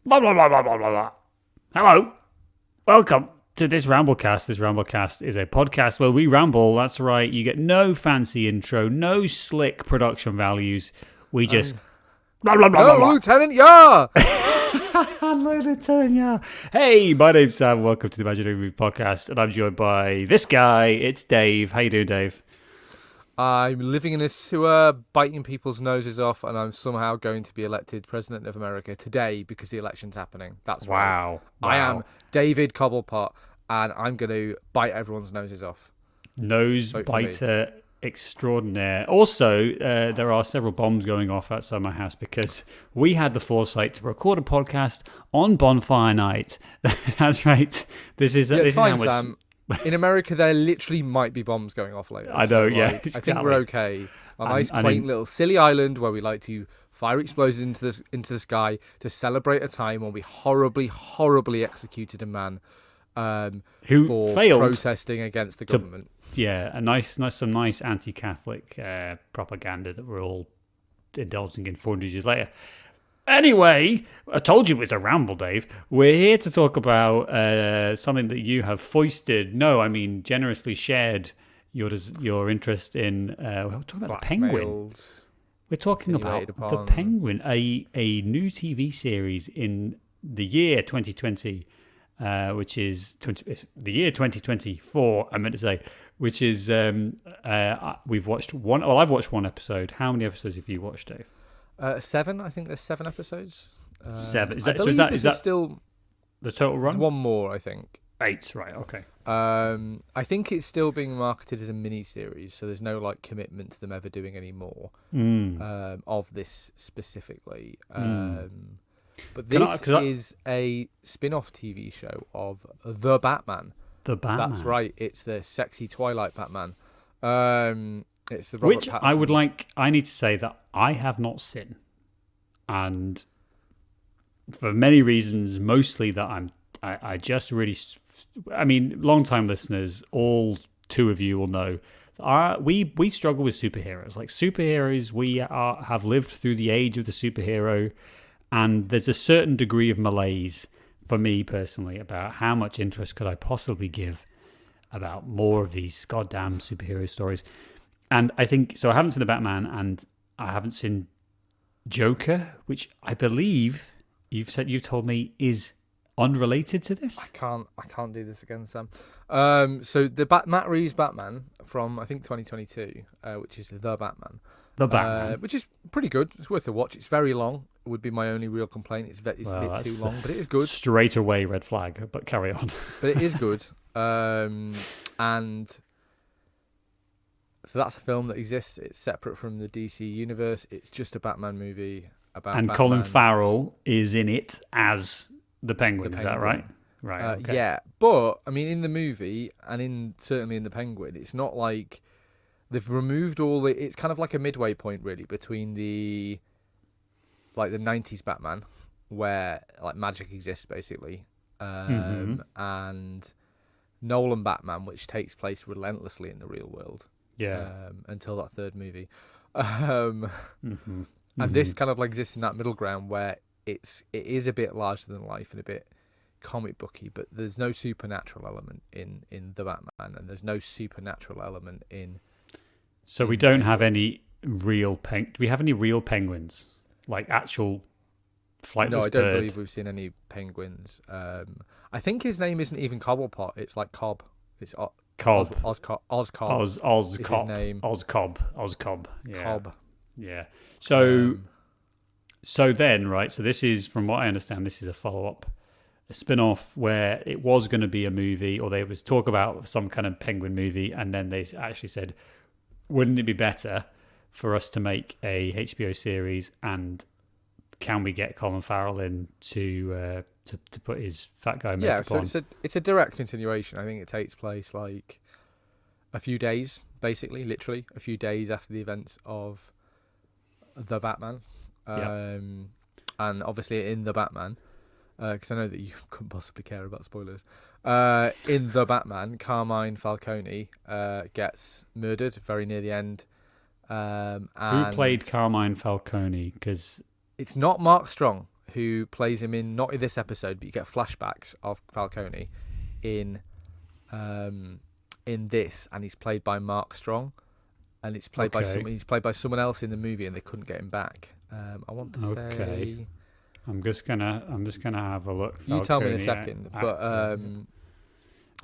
Blah, blah, blah, blah, blah, blah, blah. Hello. Welcome to this Ramblecast. This Ramblecast is a podcast where we ramble. That's right. You get no fancy intro, no slick production values. We just... blah, blah, blah, blah, blah. Lieutenant Yar! Hello, Lieutenant Yar. Hey, my name's Sam. Welcome to the Imaginary Movie Podcast. And I'm joined by this guy. It's Dave. How you doing, Dave? I'm living in a sewer, biting people's noses off, and I'm somehow going to be elected President of America today because the election's happening. That's right. Wow. I am David Cobblepot, and I'm going to bite everyone's noses off. Nose Vote for me. biter extraordinaire. Also, there are several bombs going off outside my house because we had the foresight to record a podcast on Bonfire Night. That's right. This is It's fine, how much... Sam. In America, there literally might be bombs going off later. I know, yeah, I think exactly. we're okay. A nice, quaint little silly island where we like to fire explosives into the sky to celebrate a time when we horribly, horribly executed a man who for failed protesting against the government. Yeah, some nice anti-Catholic propaganda that we're all indulging in 400 years later. Anyway, I told you it was a ramble, Dave. We're here to talk about something that you have generously shared your interest in. We're talking about the Penguin. Blackmailed, We're talking about insinuated the upon. Penguin, a new TV series in the year 2020, which is the year 2024. I meant to say, which is we've watched one. Well, I've watched one episode. How many episodes have you watched, Dave? 7. I think there's 7 episodes. 7. Is I that believe is that still the total run? one more? I think. 8, right? Okay. I think it's still being marketed as a mini series, so there's no commitment to them ever doing any more of this specifically. But this is a spin-off TV show of The Batman. The Batman. That's right. It's the sexy Twilight Batman. It's the Robert Which Pattinson. I need to say that I have not seen, and for many reasons, mostly that I just really, I mean, long-time listeners, all 2 of you will know, we struggle with superheroes. Like superheroes, have lived through the age of the superhero, and there's a certain degree of malaise for me personally about how much interest could I possibly give about more of these goddamn superhero stories. And I think so. I haven't seen the Batman, and I haven't seen Joker, which I believe you've told me is unrelated to this. I can't do this again, Sam. So the Matt Reeves Batman from I think 2022, which is the Batman. The Batman, which is pretty good. It's worth a watch. It's very long. Would be my only real complaint. It's a bit too long, but it is good. Straight away, red flag. But carry on. But it is good. And so that's a film that exists. It's separate from the DC universe. It's just a Batman movie about and Batman. Colin Farrell is in it as the Penguin. Is that right? Right. Okay. Yeah, but I mean, in the movie and certainly in the Penguin, it's not like they've removed all the. It's kind of like a midway point, really, between the 90s Batman, where magic exists basically, and Nolan Batman, which takes place relentlessly in the real world. Yeah. Until that third movie, and this kind of exists in that middle ground where it is a bit larger than life and a bit comic booky, but there's no supernatural element in the Batman, and there's no supernatural element in. So we don't have any real do we have any real penguins, like actual flightless No, I don't bird? believe we've seen any penguins. I think his name isn't even Cobblepot. It's like Cobb. It's Cobb. Ozcobb. Oz is his Cobb. name. Ozcobb. Yeah. Cobb. Yeah. So then, right, so this is, from what I understand, this is a follow-up, a spin-off where it was going to be a movie, or there was talk about some kind of Penguin movie, and then they actually said, wouldn't it be better for us to make a HBO series, and can we get Colin Farrell in to put his fat guy makeup on? So it's a direct continuation. I think it takes place a few days, basically, literally a few days after the events of the Batman. And obviously in the Batman, because I know that you couldn't possibly care about spoilers. In the Batman, Carmine Falcone gets murdered very near the end. Who played Carmine Falcone? Because it's not Mark Strong, who plays him in, not in this episode, but you get flashbacks of Falcone in this, and he's played by Mark Strong, and it's played he's played by someone else in the movie, and they couldn't get him back. I want to say. I'm just gonna have a look. You tell me in a second, but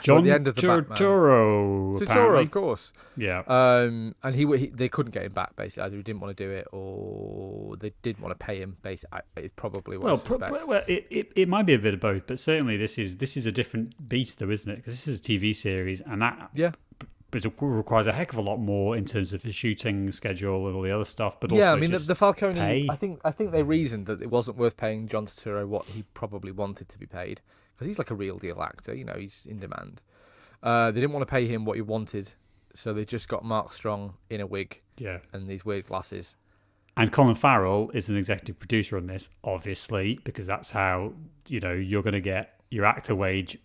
John at the end of the Turturro, Turturro, of course. Yeah. And they couldn't get him back. Basically, either he didn't want to do it, or they didn't want to pay him. Basically, it's probably what. Well, it might be a bit of both, but certainly this is a different beast, though, isn't it? Because this is a TV series, and that requires a heck of a lot more in terms of his shooting schedule and all the other stuff. But also, I mean, the Falcone. pay. I think they reasoned that it wasn't worth paying John Turturro what he probably wanted to be paid, because he's like a real deal actor. He's in demand. They didn't want to pay him what he wanted, so they just got Mark Strong in a wig, and these weird glasses. And Colin Farrell is an executive producer on this, obviously, because that's how you're going to get your actor wage,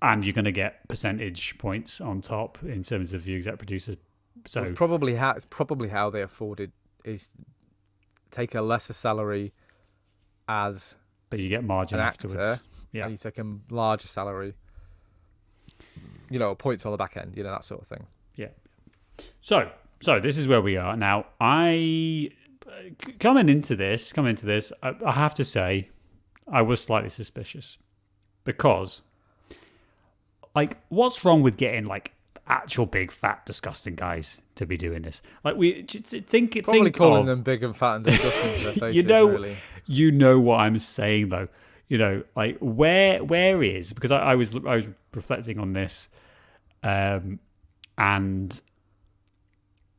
and you're going to get percentage points on top in terms of the exec producer. So it's probably how they afforded is take a lesser salary as, but you get margin an afterwards. Actor, yeah, and you take a larger salary. Points on the back end, that sort of thing. Yeah. So this is where we are now. Coming into this, I have to say, I was slightly suspicious, because, what's wrong with getting actual big, fat, disgusting guys to be doing this? We just think calling them big and fat and disgusting to their faces. Really. You know what I'm saying, though. Where is, because I was reflecting on this, and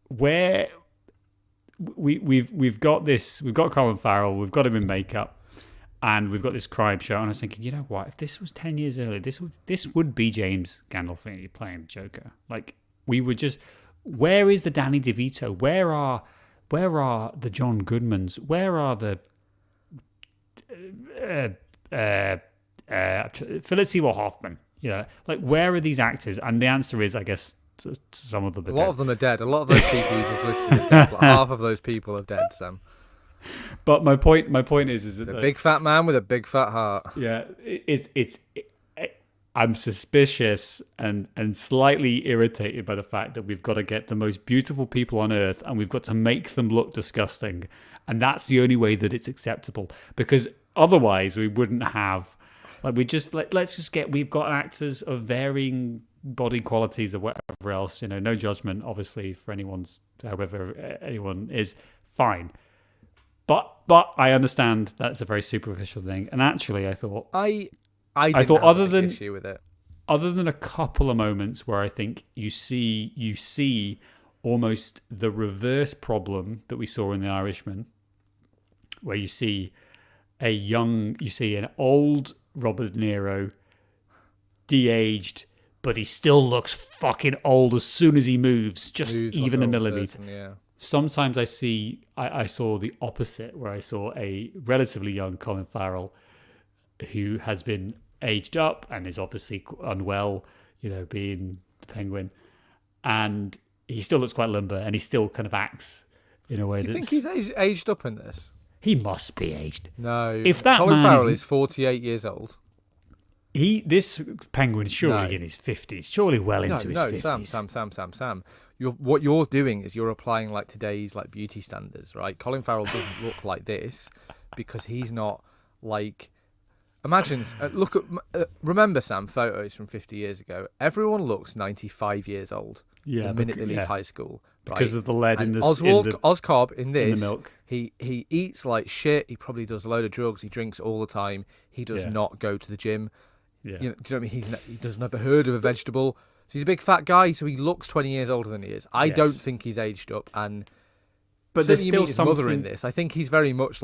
where we've got Colin Farrell, we've got him in makeup, and we've got this crime show, and I was thinking, you know what, if this was 10 years earlier, this would be James Gandolfini playing the Joker. We would just, where is the Danny DeVito? Where are the John Goodmans? Where are the Philip Seymour Hoffman? Where are these actors? And the answer is, I guess, some of them are dead. A lot of them are dead. A lot of those people you just listed are dead. Half of those people are dead, Sam. But my point is that a big fat man with a big fat heart. Yeah, I'm suspicious and slightly irritated by the fact that we've got to get the most beautiful people on earth, and we've got to make them look disgusting, and that's the only way that it's acceptable, because otherwise we wouldn't have. We've got actors of varying body qualities or whatever else. No judgment, obviously, for however anyone is, fine. But I understand that's a very superficial thing. And actually, I thought I thought other than issue with it, other than a couple of moments where I think you see almost the reverse problem that we saw in The Irishman, where you see an old Robert De Niro, de-aged, but he still looks fucking old as soon as he moves, even a millimeter. Yeah. Sometimes I saw the opposite, where I saw a relatively young Colin Farrell who has been aged up and is obviously unwell, being the Penguin, and he still looks quite limber, and he still kind of acts in a way. Do you think he's aged up in this? He must be aged. No. If that Colin man Farrell is 48 years old. This Penguin is surely in his 50s, surely well into his 50s. Sam. What you're doing is you're applying today's beauty standards, right? Colin Farrell doesn't look like this because he's not Imagine, remember, Sam, photos from 50 years ago. Everyone looks 95 years old the minute they leave high school. Right? Because of the lead in the Oscorb in this, in the milk. He eats like shit. He probably does a load of drugs. He drinks all the time. He does not go to the gym. Yeah. Do you know what I mean? He doesn't have a herd of a vegetable. So he's a big fat guy, so he looks 20 years older than he is. I don't think he's aged up. But there's still his mother in this. I think he's very much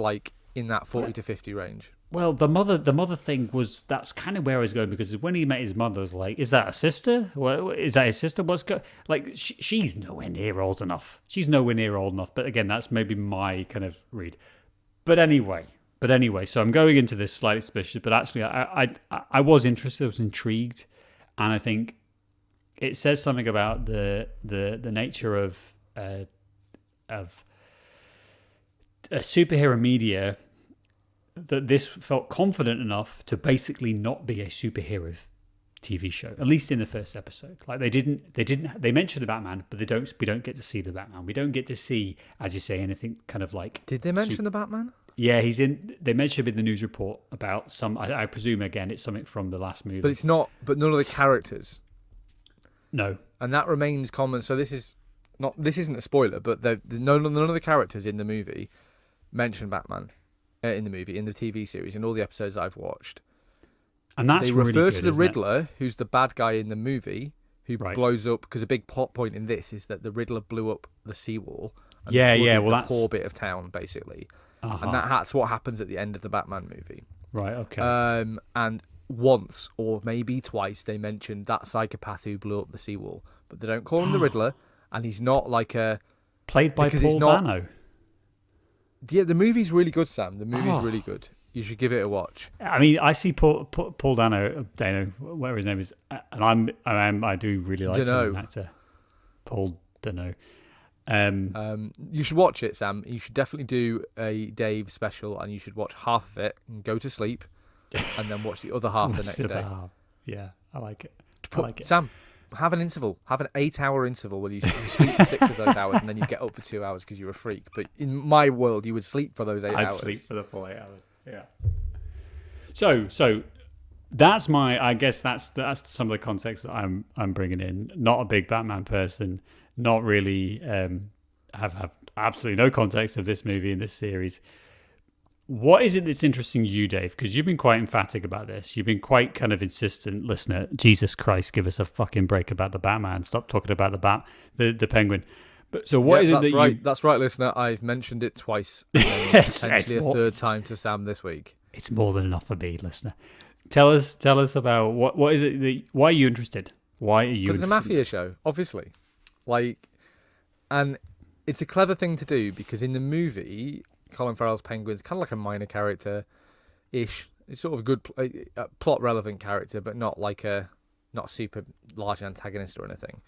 in that 40 to 50 range. Well, the mother thing that's kind of where I was going, because when he met his mother, I was like, is that a sister? Is that his sister? She's nowhere near old enough. But again, that's maybe my kind of read. But anyway, so I'm going into this slightly suspicious, but actually I was interested, I was intrigued, and I think it says something about the nature of superhero media that this felt confident enough to basically not be a superhero TV show, at least in the first episode. Like they mention the Batman, but we don't get to see the Batman. We don't get to see, as you say, anything kind of like. Did they mention the Batman? Yeah, he's in. They mentioned him in the news report about some. I presume again it's something from the last movie. But it's not. But none of the characters. No, and that remains common. So this isn't a spoiler, but none of the characters in the movie mention Batman in the movie, in the TV series, in all the episodes I've watched. And that's they really refer good, to the isn't Riddler, who's the bad guy in the movie, who Right. blows up, because a big plot point in this is that the Riddler blew up the seawall. And Yeah, yeah, flooded well, the that's- poor bit of town, basically. Uh-huh. And that's what happens at the end of the Batman movie. Right, okay. And once, or maybe twice, they mentioned that psychopath who blew up the seawall. But they don't call him the Riddler, and he's not like a... Played by because it's Paul not- Dano. Yeah, the movie's really good, Sam. The movie's Oh. really good. You should give it a watch. I mean, I see Paul Dano, whatever his name is, and I do really like him as an actor. Paul Dano. You should watch it, Sam. You should definitely do a Dave special, and you should watch half of it and go to sleep, and then watch the other half the What's next the day. other half? Yeah, I like it. I like it. Sam, have an interval. Have an 8-hour interval where you sleep for 6 of those hours, and then you get up for 2 hours because you're a freak. But in my world, you would sleep for those 8 I'd hours. sleep for the full 8 hours. Yeah. So that's I guess that's some of the context that I'm bringing in. Not a big Batman person. Not really have absolutely no context of this movie and this series. What is it that's interesting you, Dave? Because you've been quite emphatic about this. You've been quite kind of insistent. Listener, Jesus Christ, give us a fucking break about the Batman. Stop talking about the Penguin. But so what is it that right. you? That's right, listener. I've mentioned it twice. And then potentially a third time to Sam this week. It's more than enough for me, listener. Tell us about what is it that, why are you interested? Why are you? Because it's a mafia show, obviously. And it's a clever thing to do because in the movie, Colin Farrell's Penguin's kind of like a minor character-ish. It's sort of a good plot-relevant character, but not super large antagonist or anything.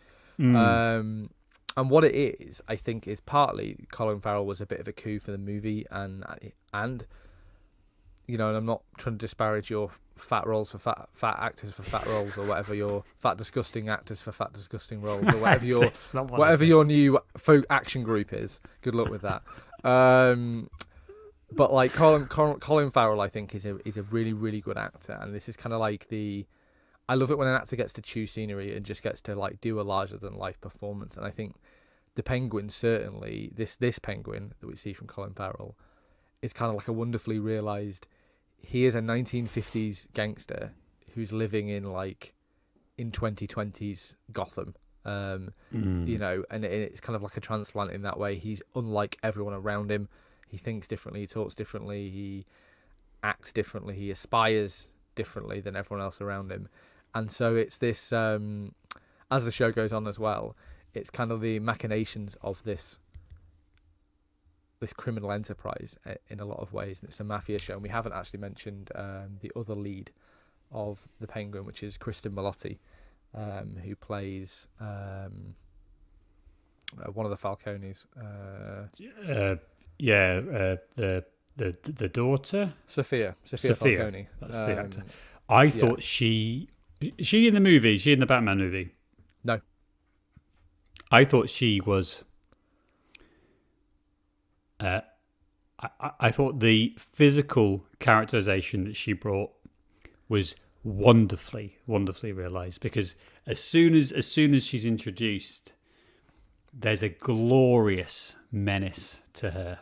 And what it is, I think, is partly Colin Farrell was a bit of a coup for the movie, and you know, and I'm not trying to disparage your fat roles for fat actors for fat roles, or whatever your fat disgusting actors for fat disgusting roles, or whatever your new folk action group is. Good luck with that. But like Colin Farrell, I think is a really, really good actor, and this is kind of like I love it when an actor gets to chew scenery and just gets to like do a larger than life performance. And I think the Penguin, certainly this Penguin that we see from Colin Farrell, is kind of like a wonderfully realised. He is a 1950s gangster who's living in 2020s Gotham. You know, and it's kind of like a transplant in that way. He's unlike everyone around him. He thinks differently, he talks differently, he acts differently, he aspires differently than everyone else around him. And so it's this, as the show goes on as well, it's kind of the machinations of this criminal enterprise in a lot of ways. And it's a mafia show. And we haven't actually mentioned the other lead of the Penguin, which is Kristen Milotti, who plays one of the Falcones. The daughter, Sophia Falcone. That's the actor. I thought is she in the movie? Is she in the Batman movie? No. I thought she was. I thought the physical characterization that she brought was wonderfully realized, because as soon as she's introduced, there's a glorious menace to her.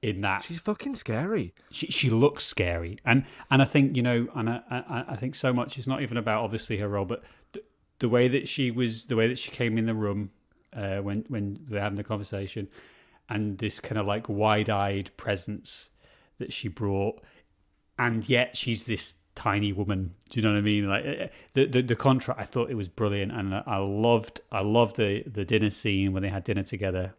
In that she's fucking scary. She looks scary, and I think, you know, and I think so much is not even about obviously her role, but the way that she came in the room when they're having the conversation, and this kind of like wide-eyed presence that she brought, and yet she's this tiny woman. Do you know what I mean? Like the contrast, I thought it was brilliant, and I loved the dinner scene when they had dinner together.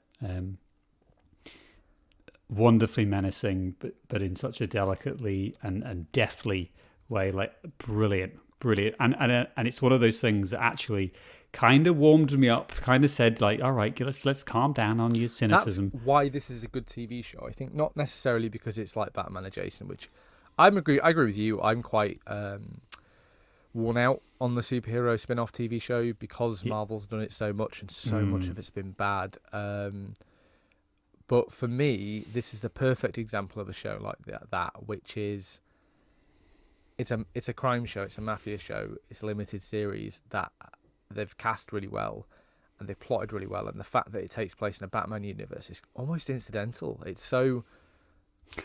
Wonderfully menacing, but in such a delicately and deftly way, like brilliant, and it's one of those things that actually kind of warmed me up, kind of said like, all right, let's calm down on your cynicism. That's why this is a good TV show. I think not necessarily because it's like Batman adjacent, which I agree with you. I'm quite worn out on the superhero spin-off TV show because Marvel's done it so much and so much of it's been bad. But for me, this is the perfect example of a show like that, which is it's a crime show, it's a mafia show, it's a limited series that they've cast really well and they've plotted really well, and the fact that it takes place in a Batman universe is almost incidental. It's so.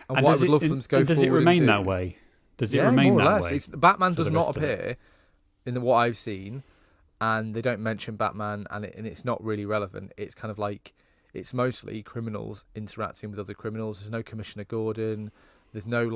And what I would love them to go forward. Does it remain that way? Does it remain that way? Batman does not appear in what I've seen, and they don't mention Batman, and it's not really relevant. It's kind of like it's mostly criminals interacting with other criminals. There's no Commissioner Gordon. There's no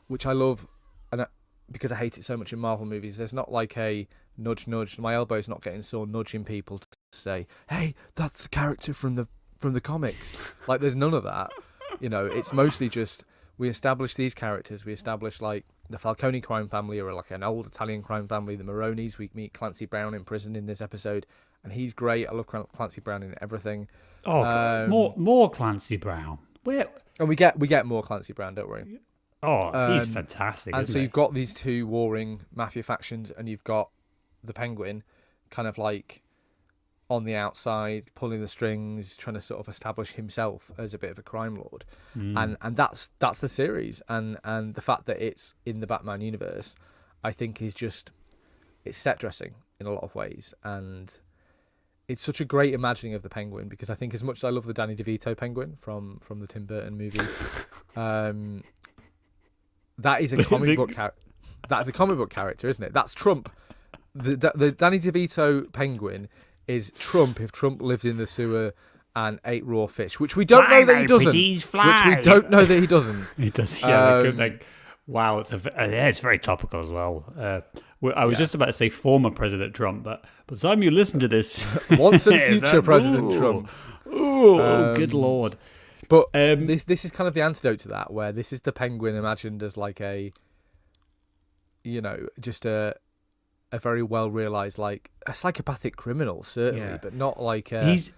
which I love, and because I hate it so much in Marvel movies. There's not like a nudge. My elbow's not getting sore nudging people to say, "Hey, that's the character from the comics." Like, there's none of that. It's mostly just we establish these characters. We establish like the Falcone crime family, or like an old Italian crime family, the Maronis. We meet Clancy Brown in prison in this episode, and he's great. I love Clancy Brown in everything. Oh, more Clancy Brown. Where? And we get more Clancy Brown, don't worry. Oh, he's fantastic. And so you've got these two warring mafia factions, and you've got the Penguin, kind of like on the outside, pulling the strings, trying to sort of establish himself as a bit of a crime lord, and that's the series, and the fact that it's in the Batman universe, I think is just it's set dressing in a lot of ways, and it's such a great imagining of the Penguin, because I think as much as I love the Danny DeVito Penguin from the Tim Burton movie, that is a comic book character. That's a comic book character, isn't it? That's Trump. The Danny DeVito Penguin is Trump if Trump lived in the sewer and ate raw fish, which we don't know that he doesn't. Which we don't know that he doesn't. He does. Yeah. Wow, it's very topical as well. I was just about to say former President Trump, but by the time you listen to this, once and future President Trump. Good Lord! But this is kind of the antidote to that, where this is the Penguin imagined as like a, just a very well realized, like a psychopathic criminal, certainly, but not like he's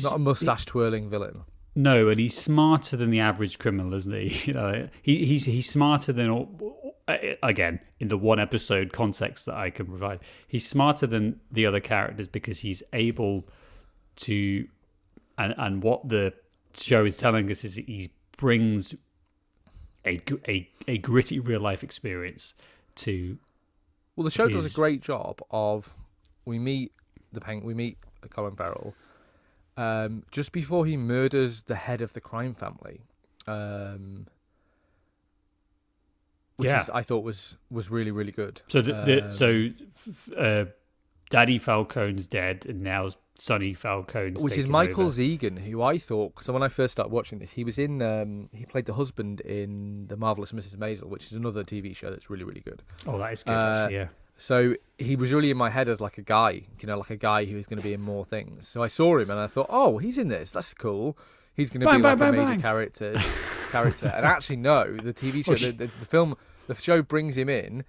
not a mustache twirling villain. No, and he's smarter than the average criminal, isn't he? He's smarter than all. Again, in the one episode context that I can provide, he's smarter than the other characters because he's able to, and what the show is telling us is he brings a gritty real life experience to. Well, the show does a great job of we meet Colin Farrell just before he murders the head of the crime family, which I thought was really, really good. So Daddy Falcone's dead, and now Sonny Falcone's which is Michael Zegan, who I thought, because when I first started watching this, he was in he played the husband in The Marvelous Mrs. Maisel, which is another TV show that's really, really good. Oh, that is good, actually, yeah. So he was really in my head as like a guy, like a guy who was going to be in more things. So I saw him and I thought, oh, he's in this. That's cool. He's going to be like a major character. And actually, no, the TV show, the show brings him in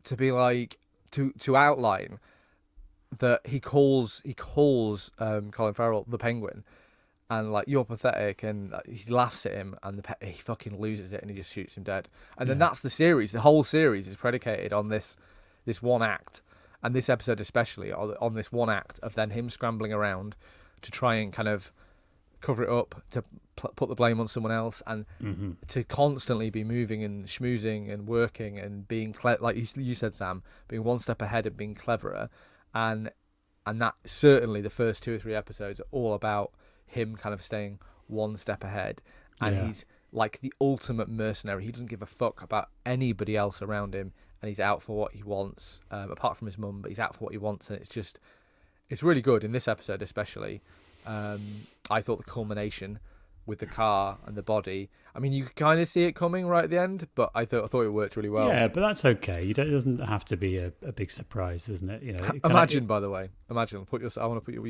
to be like to outline that he calls Colin Farrell the Penguin, and like, you're pathetic, and he laughs at him, and he fucking loses it, and he just shoots him dead. And then that's the series. The whole series is predicated on this one act, and this episode especially on this one act of then him scrambling around to try and kind of cover it up, to put the blame on someone else, and to constantly be moving and schmoozing and working and being like you said, Sam, being one step ahead and being cleverer, and that certainly the first 2 or 3 episodes are all about him kind of staying one step ahead, and he's like the ultimate mercenary. He doesn't give a fuck about anybody else around him, and he's out for what he wants, apart from his mum, but he's out for what he wants, and it's really good in this episode especially. I thought the culmination with the car and the body, I mean, you could kind of see it coming right at the end, but I thought it worked really well. Yeah, but that's okay. It doesn't have to be a big surprise, isn't it? By the way, I want to put you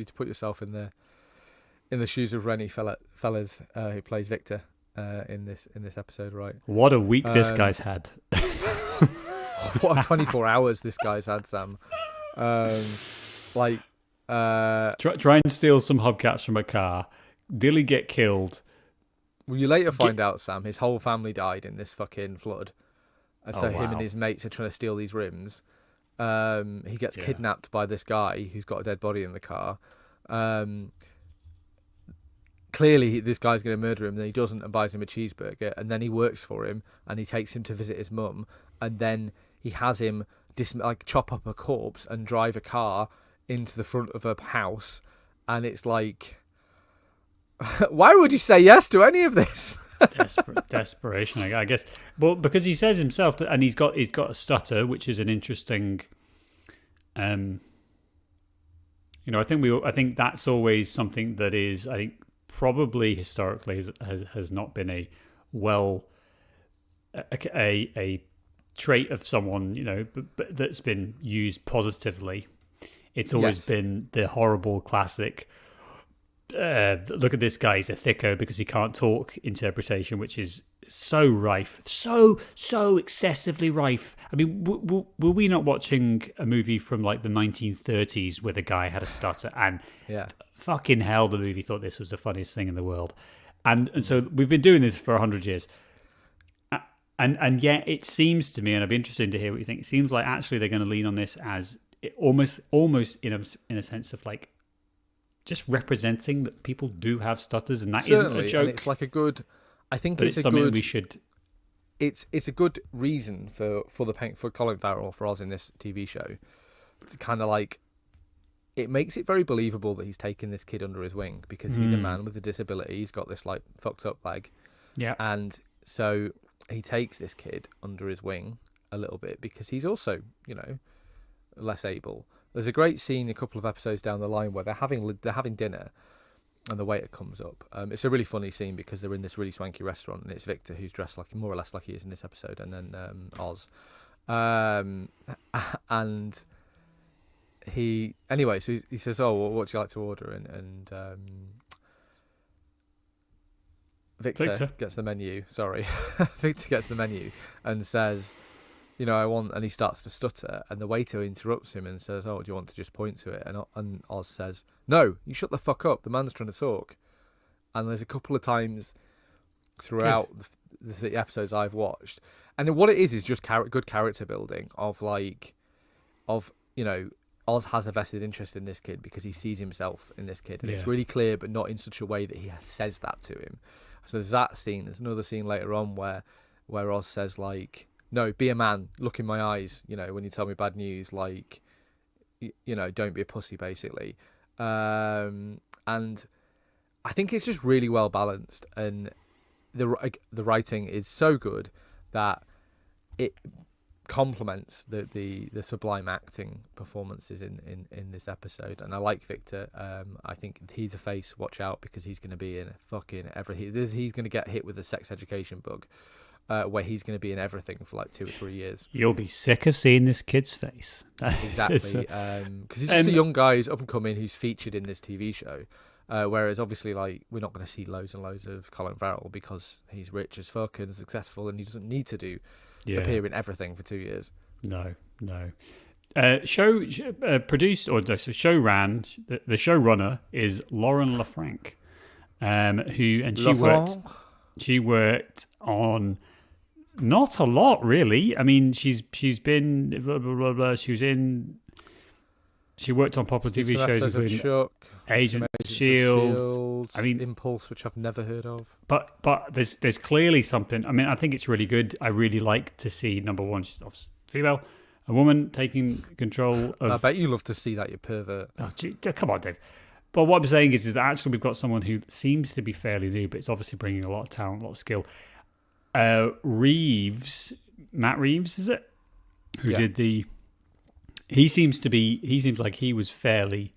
to put yourself in the shoes of Rennie Fellas, who plays Victor in this episode, right? What a week this guy's had. What a 24 hours this guy's had, Sam. Try and steal some hubcaps from a car. Dilly get killed. Well, you later find out, Sam, his whole family died in this fucking flood. And so wow. him and his mates are trying to steal these rims. He gets kidnapped by this guy who's got a dead body in the car. Clearly, this guy's going to murder him, and he doesn't, and buys him a cheeseburger. And then he works for him, and he takes him to visit his mum. And then he has him chop up a corpse and drive a car into the front of a house. And it's like, why would you say yes to any of this? Desperation, I guess. Well, because he says himself, and he's got a stutter, which is an interesting. I think that's always something that is, I think, probably historically has not been a trait of someone, but that's been used positively. It's always been the horrible classic. Look at this guy, he's a thicko because he can't talk interpretation, which is so rife, so excessively rife. I mean, were we not watching a movie from like the 1930s where the guy had a stutter, and fucking hell, the movie thought this was the funniest thing in the world, and so we've been doing this for 100 years, and yet it seems to me, and I'd be interested to hear what you think. It seems like actually they're going to lean on this as almost in a sense of like, just representing that people do have stutters, and that Certainly, isn't a joke. And it's like a good. I think but it's something good, we should. It's a good reason for Colin Farrell, for Oz in this TV show, to kind of like. It makes it very believable that he's taken this kid under his wing, because he's a man with a disability. He's got this like fucked up leg, and so he takes this kid under his wing a little bit because he's also less able. There's a great scene a couple of episodes down the line where they're having dinner, and the waiter comes up. It's a really funny scene because they're in this really swanky restaurant, and it's Victor who's dressed like more or less like he is in this episode, and then Oz, and he so he says, "Oh, well, what do you like to order?" And Victor gets the menu. Sorry, Victor gets the menu and says, I want, and he starts to stutter, and the waiter interrupts him and says, "Oh, do you want to just point to it?" And Oz says, "No, you shut the fuck up. The man's trying to talk." And there's a couple of times throughout the episodes I've watched, and what it is just good character building of Oz has a vested interest in this kid because he sees himself in this kid, and it's really clear, but not in such a way that he says that to him. So there's that scene. There's another scene later on where Oz says like, "No, be a man. Look in my eyes. When you tell me bad news, like, don't be a pussy," basically. And I think it's just really well balanced, and the writing is so good that it complements the sublime acting performances in this episode. And I like Victor. I think he's a face. Watch out, because he's going to be in fucking everything. He's going to get hit with a sex education bug. Where he's going to be in everything for like 2 or 3 years. You'll be sick of seeing this kid's face. Exactly, because he's just a young guy who's up and coming, who's featured in this TV show. Whereas obviously, like, we're not going to see loads and loads of Colin Farrell because he's rich as fuck and successful, and he doesn't need to appear in everything for 2 years. No. Show produced, or the show ran. The showrunner is Lauren LaFranc, she worked on. Not a lot, really. I mean, she's been blah, blah, blah, blah. She worked on popular TV shows including Chuck, Agents of Shield. I mean, Impulse, which I've never heard of. But there's clearly something. I mean, I think it's really good. I really like to see, number one, she's female, a woman taking control of. I bet you love to see that, you pervert. Oh, gee, come on, Dave. But what I'm saying is that actually we've got someone who seems to be fairly new, but it's obviously bringing a lot of talent, a lot of skill. Matt Reeves, is it? Who did the... He seems like he was fairly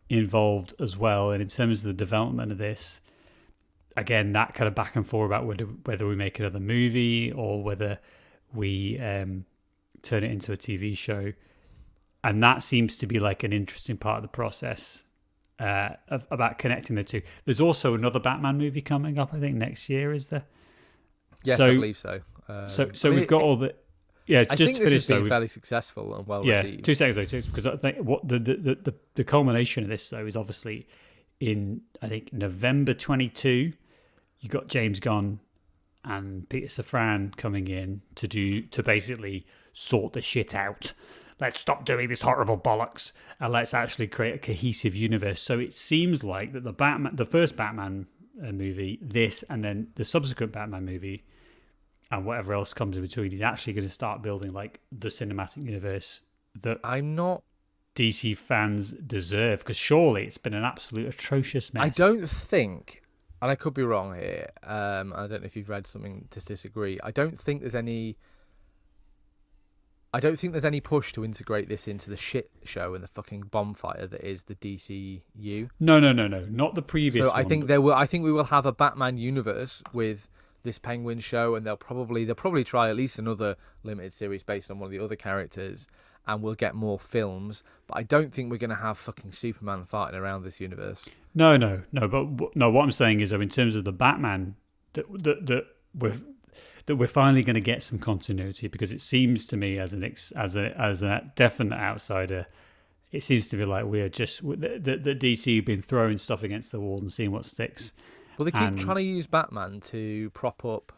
involved as well. And in terms of the development of this, again, that kind of back and forth about whether we make another movie or whether we turn it into a TV show. And that seems to be like an interesting part of the process about connecting the two. There's also another Batman movie coming up, I think, next year, is there? Yes, I believe so. So we've got all the... Yeah, I just think to this finish has been though. fairly successful and well Yeah, received. 2 seconds though, because I think what the culmination of this though is obviously in, I think, November 22. You got James Gunn and Peter Safran coming in to basically sort the shit out. Let's stop doing this horrible bollocks and let's actually create a cohesive universe. So it seems like that the first Batman movie, this, and then the subsequent Batman movie, and whatever else comes in between, is actually going to start building like the cinematic universe that I'm not. DC fans deserve. Because surely it's been an absolute atrocious mess. I don't think, and I could be wrong here. I don't know if you've read something to disagree. I don't think there's any push to integrate this into the shit show and the fucking bonfire that is the DCU. No, not the previous. So I one, think but- I think we will have a Batman universe with this Penguin show, and they'll probably try at least another limited series based on one of the other characters, and we'll get more films. But I don't think we're gonna have fucking Superman farting around this universe. No. But no, what I'm saying is, in terms of the Batman, that we're finally going to get some continuity, because it seems to me as a definite outsider, it seems to be like we're just the DC have been throwing stuff against the wall and seeing what sticks. Well, they keep trying to use Batman to prop up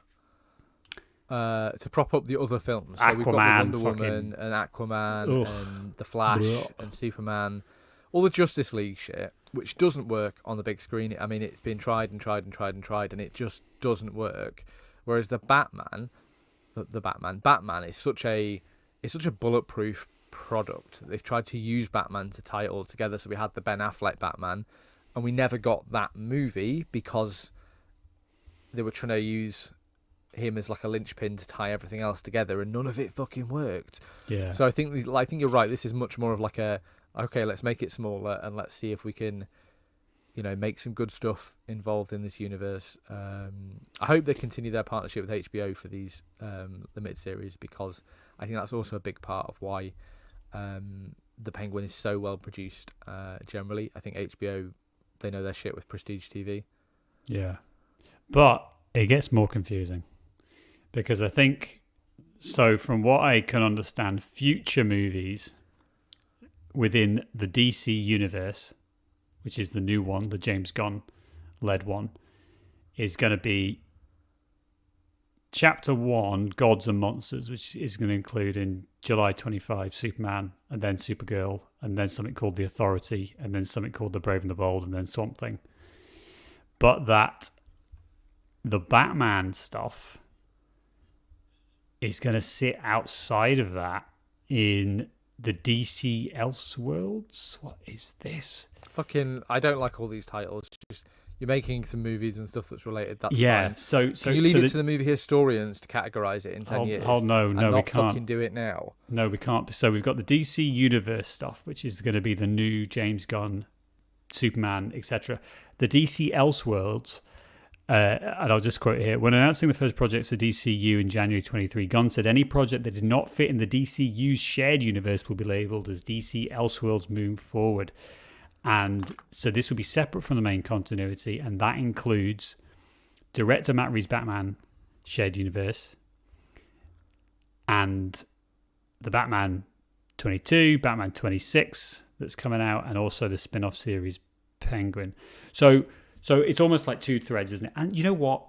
the other films. So we've got the Aquaman, Wonder Woman and Aquaman and the Flash and Superman, all the Justice League shit, which doesn't work on the big screen. I mean, it's been tried, and it just doesn't work. Whereas the Batman is such a bulletproof product. They've tried to use Batman to tie it all together. So we had the Ben Affleck Batman, and we never got that movie because they were trying to use him as like a linchpin to tie everything else together, and none of it fucking worked. Yeah. So I think you're right. This is much more of like okay, let's make it smaller and let's see if we can, make some good stuff involved in this universe. I hope they continue their partnership with HBO for these limited series, because I think that's also a big part of why the Penguin is so well produced. Generally, I think HBO, they know their shit with prestige TV. Yeah, but it gets more confusing, because I think, so from what I can understand, future movies within the DC universe, which is the new one, the James Gunn led one, is going to be Chapter 1, Gods and Monsters, which is going to include in July 25 Superman, and then Supergirl, and then something called The Authority, and then something called The Brave and the Bold, and then Swamp Thing. But that the Batman stuff is going to sit outside of that in the DC Elseworlds. What is this? Fucking, I don't like all these titles. Just, you're making some movies and stuff that's related. That's yeah. fine. So can you leave it to the movie historians to categorize it in 10 years? No, and we not can't. Fucking do it now. No, we can't. So we've got the DC Universe stuff, which is going to be the new James Gunn, Superman, etc. The DC Elseworlds. And I'll just quote here. When announcing the first projects for DCU in January 23, Gunn said any project that did not fit in the DCU's shared universe will be labelled as DC Elseworlds moving forward. And so this will be separate from the main continuity, and that includes director Matt Reeves' Batman shared universe, and the Batman 22, Batman 26 that's coming out, and also the spin-off series Penguin. So it's almost like two threads, isn't it? And you know what?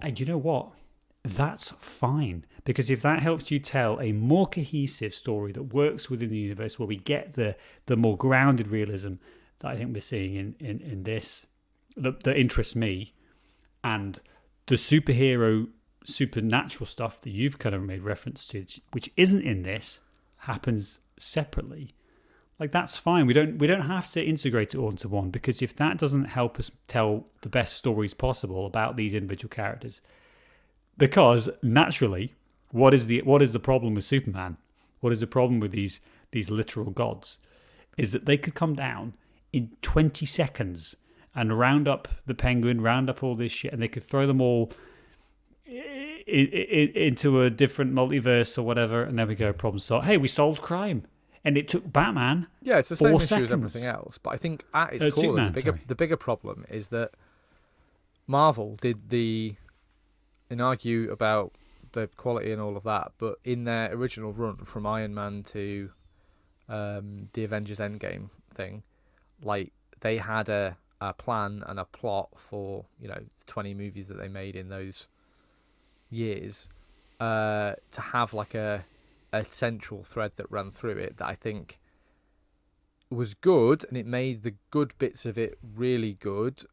That's fine. Because if that helps you tell a more cohesive story that works within the universe, where we get the more grounded realism that I think we're seeing in this, that interests me, and the superhero, supernatural stuff that you've kind of made reference to, which isn't in this, happens separately. Like, that's fine. We don't have to integrate it all into one, because if that doesn't help us tell the best stories possible about these individual characters, because naturally, what is the problem with Superman? What is the problem with these literal gods? Is that they could come down in 20 seconds and round up the Penguin, round up all this shit, and they could throw them all into a different multiverse or whatever, and then we go, problem solved. Hey, we solved crime. And it took Batman. Yeah, it's the same 4 issue seconds. as everything else. But I think at its core, Superman, the bigger problem is that Marvel did and argue about the quality and all of that. But in their original run from Iron Man to the Avengers Endgame thing, like they had a plan and a plot for 20 movies that they made in those years, to have like a central thread that ran through it that I think was good, and it made the good bits of it really good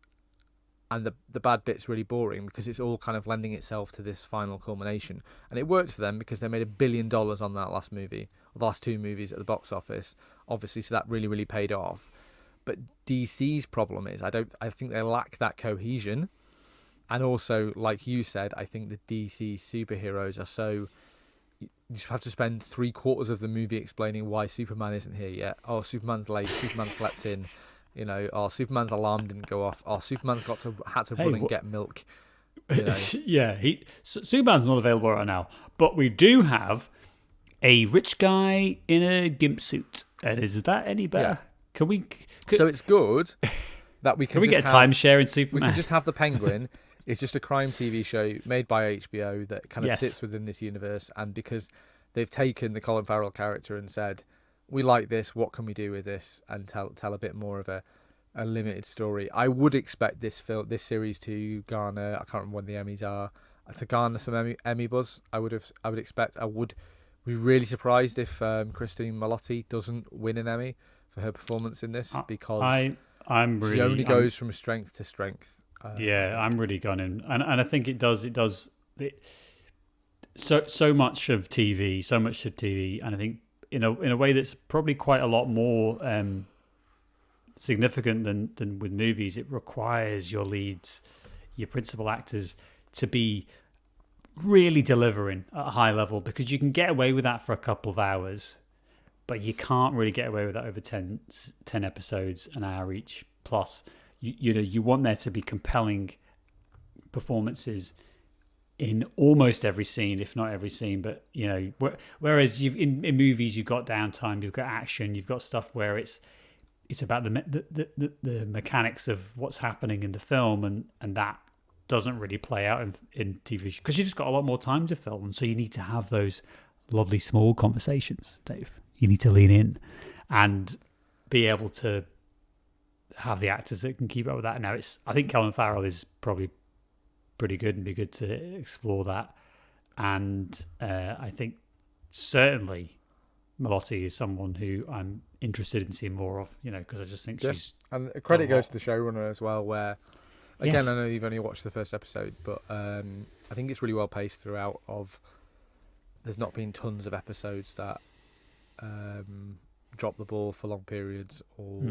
and the bad bits really boring, because it's all kind of lending itself to this final culmination. And it worked for them because they made $1 billion on that last movie, or the last two movies at the box office, obviously, so that really, really paid off. But DC's problem is I think they lack that cohesion. And also, like you said, I think the DC superheroes are so... You just have to spend 3/4 of the movie explaining why Superman isn't here yet. Oh, Superman's late. Superman slept in. Oh, Superman's alarm didn't go off. Oh, Superman's had to run and get milk. Yeah, Superman's not available right now. But we do have a rich guy in a gimp suit. And is that any better? Yeah. So it's good that we can. Can we get a timeshare in Superman? We can just have the Penguin. It's just a crime TV show made by HBO that kind of sits within this universe. And because they've taken the Colin Farrell character and said, we like this, what can we do with this? And tell a bit more of a limited story. I would expect this series to garner, I can't remember when the Emmys are, to garner some Emmy buzz. I would expect. I would be really surprised if Christine Milioti doesn't win an Emmy for her performance in this, because she only goes from strength to strength. I'm really gunning, and I think it does. So much of TV, and I think in a way that's probably quite a lot more significant than with movies. It requires your leads, your principal actors, to be really delivering at a high level, because you can get away with that for a couple of hours, but you can't really get away with that over 10 episodes, an hour each. Plus, you want there to be compelling performances in almost every scene, if not every scene. But whereas in movies you've got downtime, you've got action, you've got stuff where it's about the mechanics of what's happening in the film, and that doesn't really play out in TV, because you've just got a lot more time to film, and so you need to have those lovely small conversations, Dave. You need to lean in and be able to have the actors that can keep up with that. Now, I think Colin Farrell is probably pretty good, and be good to explore that. And I think certainly Milioti is someone who I'm interested in seeing more of, because I just think she's... And credit goes to the showrunner as well, where, again, I know you've only watched the first episode, but I think it's really well paced throughout. There's not been tons of episodes that drop the ball for long periods or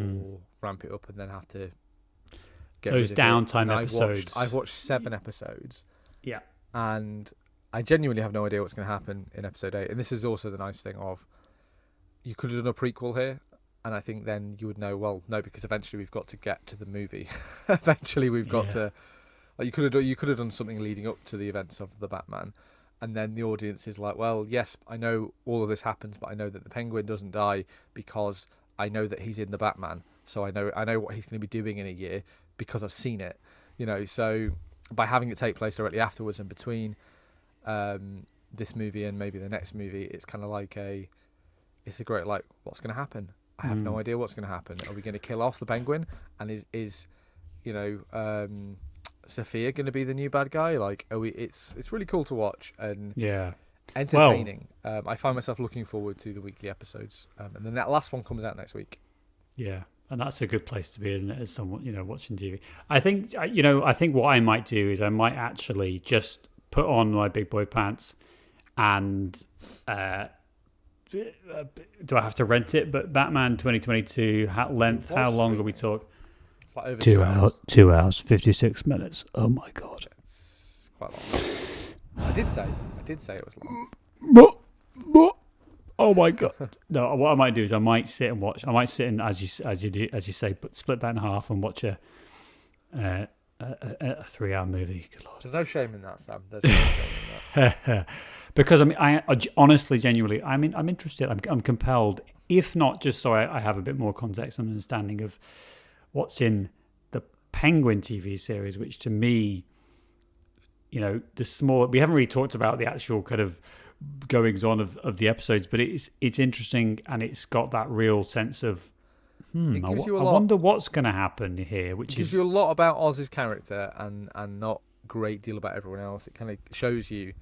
ramp it up and then have to get those rid of downtime episodes. I've watched 7 episodes. Yeah. And I genuinely have no idea what's going to happen in episode 8. And this is also the nice thing of, you could have done a prequel here, and I think then you would know, well, no, because eventually we've got to get to the movie. Eventually we've got to... Like, you could have done something leading up to the events of the Batman. And then the audience is like, well, yes, I know all of this happens, but I know that the Penguin doesn't die because I know that he's in the Batman. So I know what he's going to be doing in a year because I've seen it. So by having it take place directly afterwards and between this movie and maybe the next movie, it's kind of like it's a great, like, what's going to happen? I have no idea what's going to happen. Are we going to kill off the Penguin? And is Sophia going to be the new bad guy? Like, it's really cool to watch and entertaining. I find myself looking forward to the weekly episodes, and then that last one comes out next week. Yeah, and that's a good place to be, isn't it, as someone watching TV. I think I think what I might do is I might actually just put on my big boy pants, and do I have to rent it? But Batman 2022 length. How long are we talking? It's like over 2 hours. 2 hours 56 minutes. Oh my god, it's quite long. I did say it was long. Oh my god! No, what I might do is I might sit and watch. I might sit and, as you say, split that in half and watch a 3-hour movie. Good lord! There's no shame in that, Sam. There's no shame in that. Because I honestly, genuinely, I'm interested. I'm compelled, if not just so I have a bit more context and understanding of what's in the Penguin TV series, which to me, the small. We haven't really talked about the actual kind of goings on of the episodes, but it's interesting, and it's got that real sense of I wonder what's going to happen here, which gives you a lot about Oz's character and not a great deal about everyone else. It kind of shows you.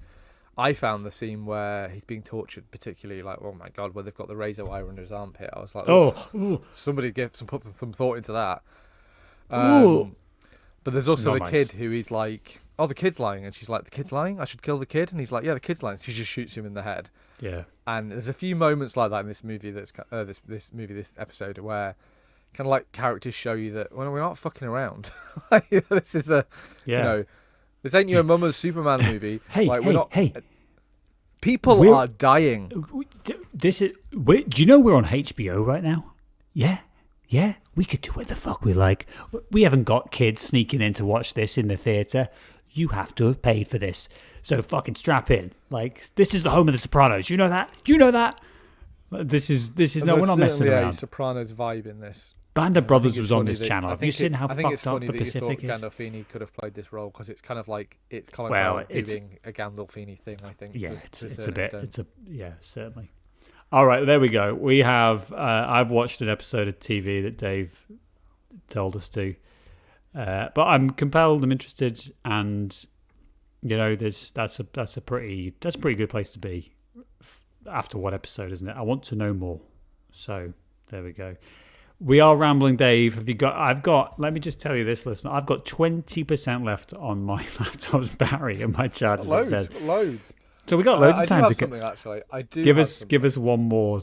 I found the scene where he's being tortured particularly like, oh my god, where they've got the razor wire under his armpit. I was like, somebody put some thought into that. But there's also kid who he's like, oh, the kid's lying, and she's like, the kid's lying? I should kill the kid? And he's like, yeah, the kid's lying. She just shoots him in the head. Yeah. And there's a few moments like that in this movie this episode where kind of like characters show you that we're not fucking around. This is this ain't your mama's Superman movie. People are dying. Do you know we're on HBO right now? Yeah. We could do what the fuck we like. We haven't got kids sneaking in to watch this in the theatre. You have to have paid for this. So fucking strap in. Like, this is the home of The Sopranos. Do you know that? This is no, we're not messing around. A Sopranos vibe in this. Band of Brothers was on this channel. Have you seen how fucked up the Pacific is? Gandolfini could have played this role because it's kind of like doing a Gandolfini thing. I think. Yeah, certainly. All right, there we go. We have. I've watched an episode of TV that Dave told us to, but I'm compelled. I'm interested, and that's a pretty good place to be after one episode, isn't it? I want to know more. So there we go. We are rambling, Dave. Let me just tell you this, listener. I've got 20% left on my laptop's battery and my charger. Loads. So we got loads of time to something, actually. I do give us one more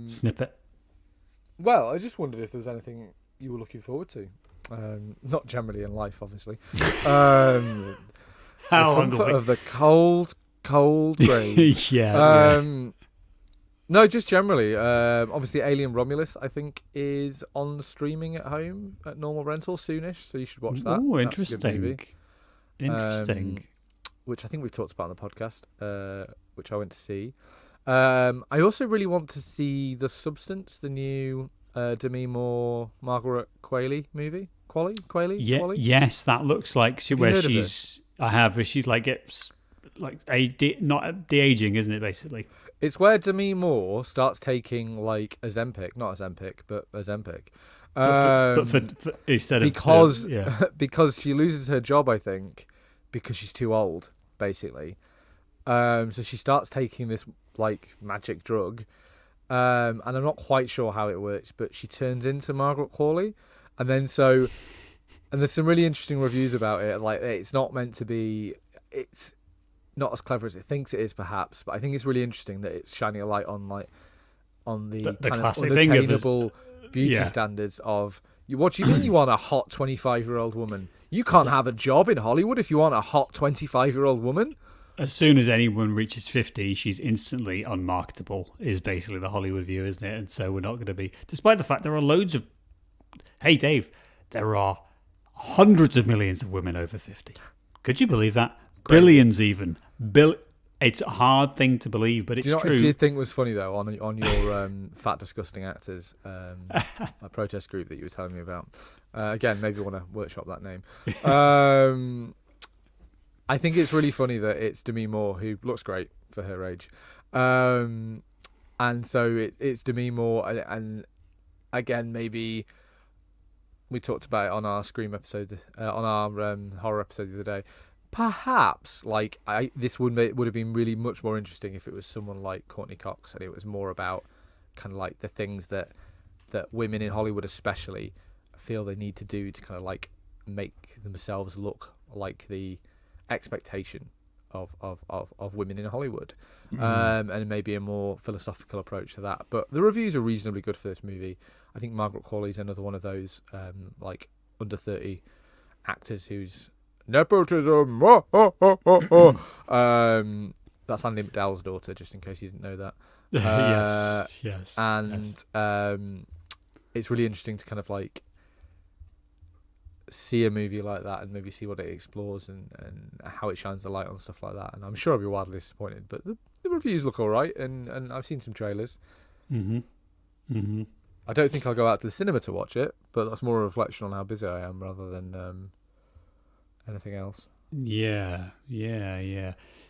snippet. Well, I just wondered if there was anything you were looking forward to. Not generally in life, obviously. The comfort of the cold rain. Yeah. No, just generally. Obviously, Alien Romulus, I think, is on streaming at home at normal rental soonish, so you should watch that. Oh, interesting. Interesting. Which I think we've talked about on the podcast, which I went to see. I also really want to see The Substance, the new Demi Moore, Margaret Qualley movie. Qualley? Yes, that looks like where she's. I have. Where she's like gets like not de-aging, isn't it? Basically, it's where Demi Moore starts taking like Ozempic, not Ozempic, but Ozempic. But instead of because she loses her job, I think, because she's too old, basically. So she starts taking this like magic drug, and I'm not quite sure how it works, but she turns into Margaret Qualley, and there's some really interesting reviews about it. Like, it's not meant to be. It's not as clever as it thinks it is, perhaps, but I think it's really interesting that it's shining a light on the kind classic of unattainable beauty standards of. What do you mean you want a hot 25-year-old woman? You can't have a job in Hollywood if you want a hot 25-year-old woman. As soon as anyone reaches 50, she's instantly unmarketable, is basically the Hollywood view, isn't it? And so we're not going to be... Despite the fact there are loads of... Hey, Dave, there are hundreds of millions of women over 50. Could you believe that? Great. Billions even. It's a hard thing to believe, but it's true. What I did think was funny, though, on your Fat Disgusting Actors a protest group that you were telling me about. Again, maybe you want to workshop that name. I think it's really funny that it's Demi Moore, who looks great for her age. And so it's Demi Moore, and again, maybe we talked about it on our Scream episode, on our horror episode the other day. Perhaps, this would have been really much more interesting if it was someone like Courtney Cox, and it was more about kind of like the things that women in Hollywood especially feel they need to do to kind of like make themselves look like the expectation of women in Hollywood, and maybe a more philosophical approach to that. But the reviews are reasonably good for this movie. I think Margaret Qualley is another one of those like under 30 actors who's nepotism. That's Andy McDowell's daughter, just in case you didn't know that. Yes. And it's really interesting to kind of like see a movie like that and maybe see what it explores and how it shines the light on stuff like that. And I'm sure I'll be wildly disappointed, but the reviews look all right, and I've seen some trailers. I don't think I'll go out to the cinema to watch it, but that's more a reflection on how busy I am rather than anything else. Yeah.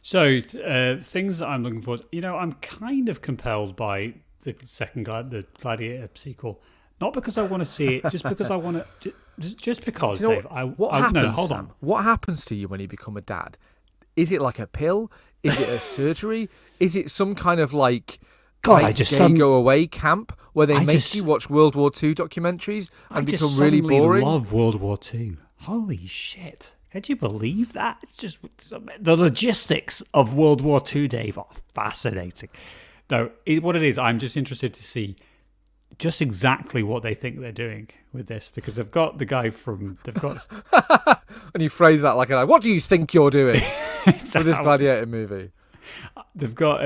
So things that I'm looking forward to, I'm kind of compelled by the the Gladiator sequel. Not because I want to see it, just because I want to. Just because, Do you know Dave. what happens, no, hold Sam? on. What happens to you when you become a dad? Is it like a pill? Is it a surgery? Is it some kind of like God, make gay go away camp where they make you watch World War II documentaries and become really boring? I love World War II. Holy shit. Can you believe that? It's just the logistics of World War II, Dave, are fascinating. No, what it is, I'm just interested to see just exactly what they think they're doing with this, because they've got the guy from and you phrase that like, what do you think you're doing for this Gladiator movie? They've got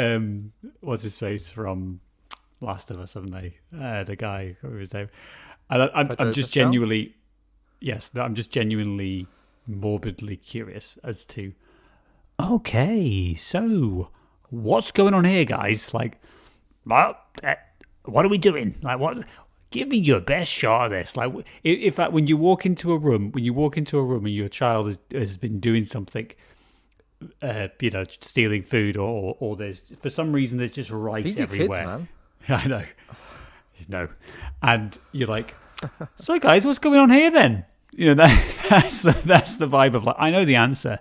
what's his face from Last of Us, haven't they? The guy, what was his name? And I'm just genuinely, I'm just genuinely morbidly curious as to, okay, so what's going on here, guys? Like, what are we doing? Like, what? Give me your best shot of this. Like, in fact, when you walk into a room and your child has been doing something, stealing food, or there's, for some reason, there's just rice everywhere. Kids, man. I know. No. And you're like, so guys, what's going on here then? That's the vibe of, like, I know the answer,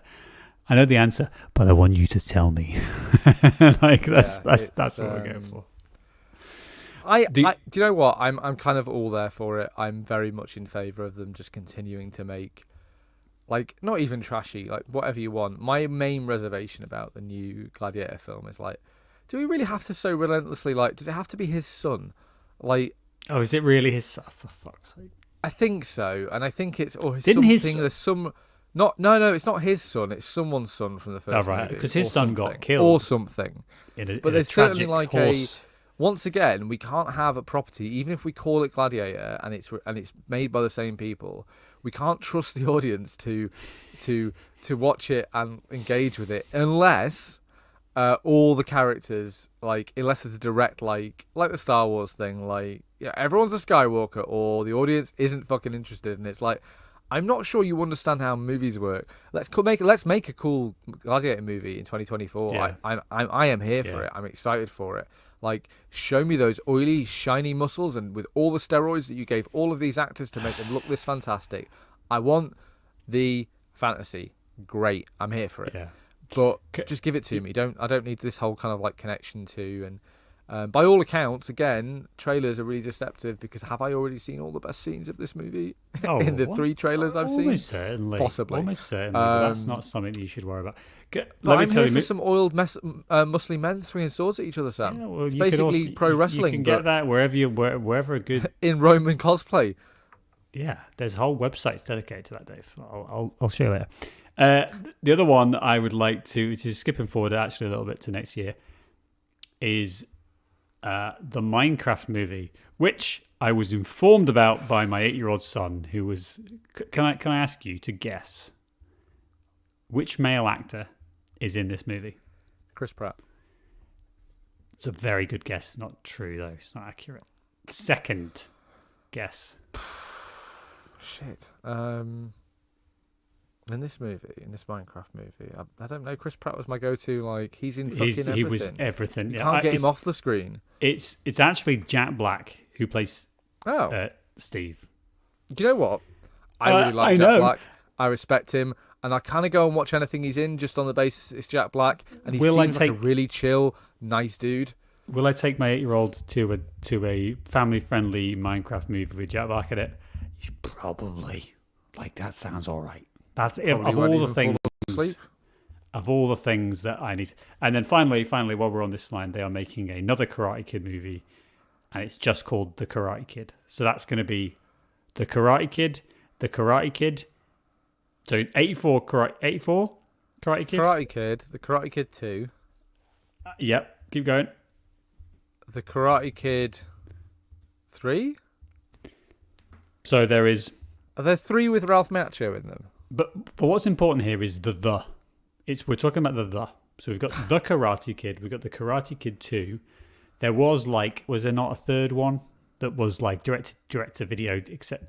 but I want you to tell me. Like, that's what we're going for. Do you know what? I'm kind of all there for it. I'm very much in favour of them just continuing to make, like, not even trashy, like, whatever you want. My main reservation about the new Gladiator film is, like, do we really have to so relentlessly, like, does it have to be his son? Like, oh, is it really his son? For fuck's sake. I think so, and I think it's No, there's some. It's not his son. It's someone's son from the first movie. Because his son got killed or something. But there's certainly like horse. Once again, we can't have a property, even if we call it Gladiator and it's made by the same people. We can't trust the audience to watch it and engage with it unless all the characters, like, unless it's a direct, like the Star Wars thing, like, yeah, everyone's a Skywalker, or the audience isn't fucking interested, and it's like, I'm not sure you understand how movies work. Let's make a cool Gladiator movie in 2024. Yeah. I am here for it. I'm excited for it. Like, show me those oily, shiny muscles, and with all the steroids that you gave all of these actors to make them look this fantastic. I want the fantasy. Great, I'm here for it. Yeah. But just give it to me. I don't need this whole kind of, like, connection to. And by all accounts, again, trailers are really deceptive, because have I already seen all the best scenes of this movie in the 3 trailers I've seen? Almost certainly. Possibly. Almost certainly. But that's not something that you should worry about. But I'm here for some oiled, muscly men swinging swords at each other, Sam. Yeah, well, it's basically pro wrestling. You can get that wherever a good in Roman cosplay. Yeah, there's whole websites dedicated to that, Dave. I'll show you later. The other one I would like to, which is skipping forward actually a little bit to next year, is the Minecraft movie, which I was informed about by my 8-year-old son, who was. Can I ask you to guess which male actor is in this movie? Chris Pratt. It's a very good guess. It's not true though. It's not accurate. Second guess. Shit. In this Minecraft movie, I don't know. Chris Pratt was my go-to. Like, he's in fucking everything. He was everything. You can't get him off the screen. It's actually Jack Black who plays Steve. Do you know what? I really like Jack Black. I respect him, and I kind of go and watch anything he's in just on the basis it's Jack Black, and he seems like a really chill, nice dude. Will I take my 8-year-old to a family-friendly Minecraft movie with Jack Black in it? Probably. Like, that sounds all right. That's it. Of all the things that I need. And then finally, while we're on this line, they are making another Karate Kid movie, and it's just called The Karate Kid. So that's going to be The Karate Kid. So 84 Karate Kid? Karate Kid, The Karate Kid 2. Yep, keep going. The Karate Kid 3? So there is... Are there 3 with Ralph Macchio in them? But what's important here is the. We're talking about the. So we've got The Karate Kid, we've got The Karate Kid 2. There was there not a third one that was like direct to video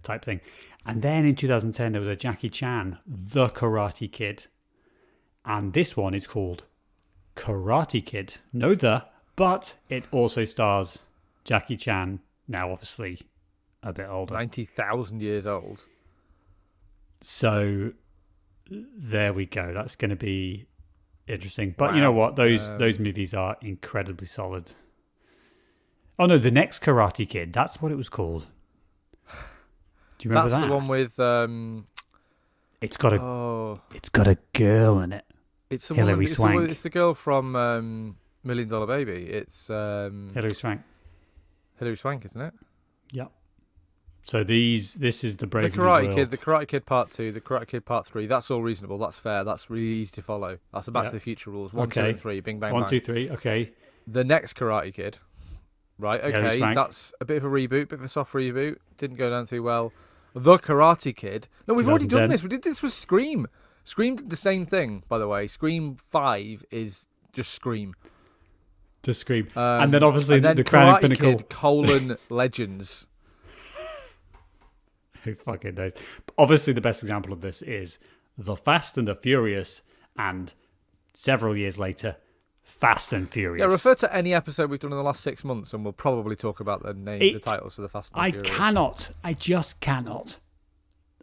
type thing? And then in 2010 there was a Jackie Chan, The Karate Kid. And this one is called Karate Kid. No but it also stars Jackie Chan, now obviously a bit older. 90,000 years old. So there we go. That's going to be interesting. But Wow. you know what? Those movies are incredibly solid. Oh no, the next Karate Kid. That's what it was called. Do you remember That's that? the one with It's got a girl in it. it's the Hilary woman, Swank. it's the girl from $1 Million Baby. It's Hilary Swank. Hilary Swank, isn't it? Yep. So this is the Brave The New Karate World. Kid, the Karate Kid Part 2, the Karate Kid Part 3. That's all reasonable. That's fair. That's really easy to follow. That's the Back to the Future rules. 1, 2, Okay. and 3. Bing, bang, 1, bang. 2, 3. Okay. The next Karate Kid. Right, Hilary okay. Swank. That's a bit of a reboot, bit of a soft reboot. Didn't go down too well. The Karate Kid. No, we've already done 2010. this. We did this with Scream. Scream did the same thing, by the way. Scream 5 is just Scream. To Scream. And then obviously and then the crowning Karate pinnacle. Kid, Legends. Who fucking knows? Obviously, the best example of this is The Fast and the Furious, and several years later, Fast and Furious. Yeah, refer to any episode we've done in the last 6 months, and we'll probably talk about the the titles for the Fast and the I Furious. cannot. I just cannot.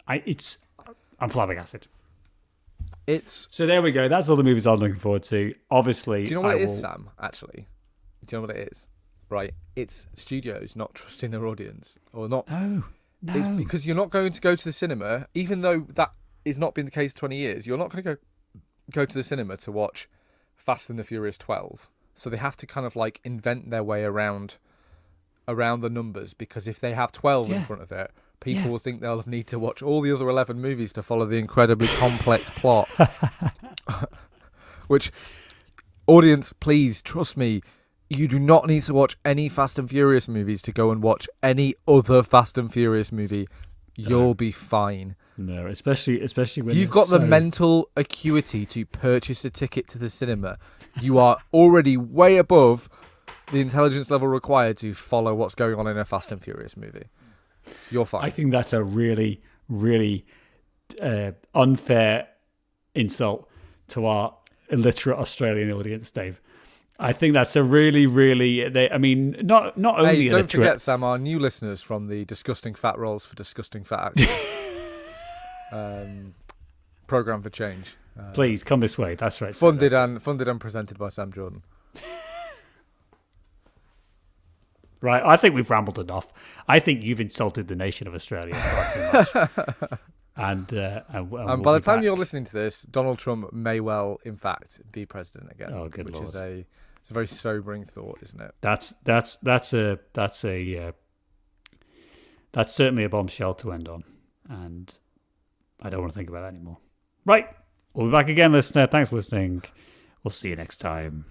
I'm flabbergasted. So there we go. That's all the movies I'm looking forward to. Obviously, Do you know what it is, Sam? Actually, do you know what it is? Right, it's studios not trusting their audience, or not. No. It's because you're not going to go to the cinema, even though that has not been the case 20 years. You're not going to go to the cinema to watch Fast and the Furious 12. So they have to kind of like invent their way around the numbers, because if they have 12 in front of it, people will think they'll need to watch all the other 11 movies to follow the incredibly complex plot. Which, audience, please trust me. You do not need to watch any Fast and Furious movies to go and watch any other Fast and Furious movie. You'll be fine. No, especially when You've got the mental acuity to purchase a ticket to the cinema. You are already way above the intelligence level required to follow what's going on in a Fast and Furious movie. You're fine. I think that's a really, really unfair insult to our illiterate Australian audience, Dave. I think that's a really, really. Not only Hey, don't illiterate. forget, Sam, our new listeners from the Disgusting Fat Rolls for Disgusting Fat Actors program for change. Please come this way. That's right. Funded and presented by Sam Jordan. Right, I think we've rambled enough. I think you've insulted the nation of Australia far too much. And by the time you're listening to this, Donald Trump may well, in fact, be president again. Oh, good Lord. Which is it's a very sobering thought, isn't it? That's certainly a bombshell to end on, and I don't want to think about that anymore. Right, we'll be back again, listener. Thanks for listening. We'll see you next time.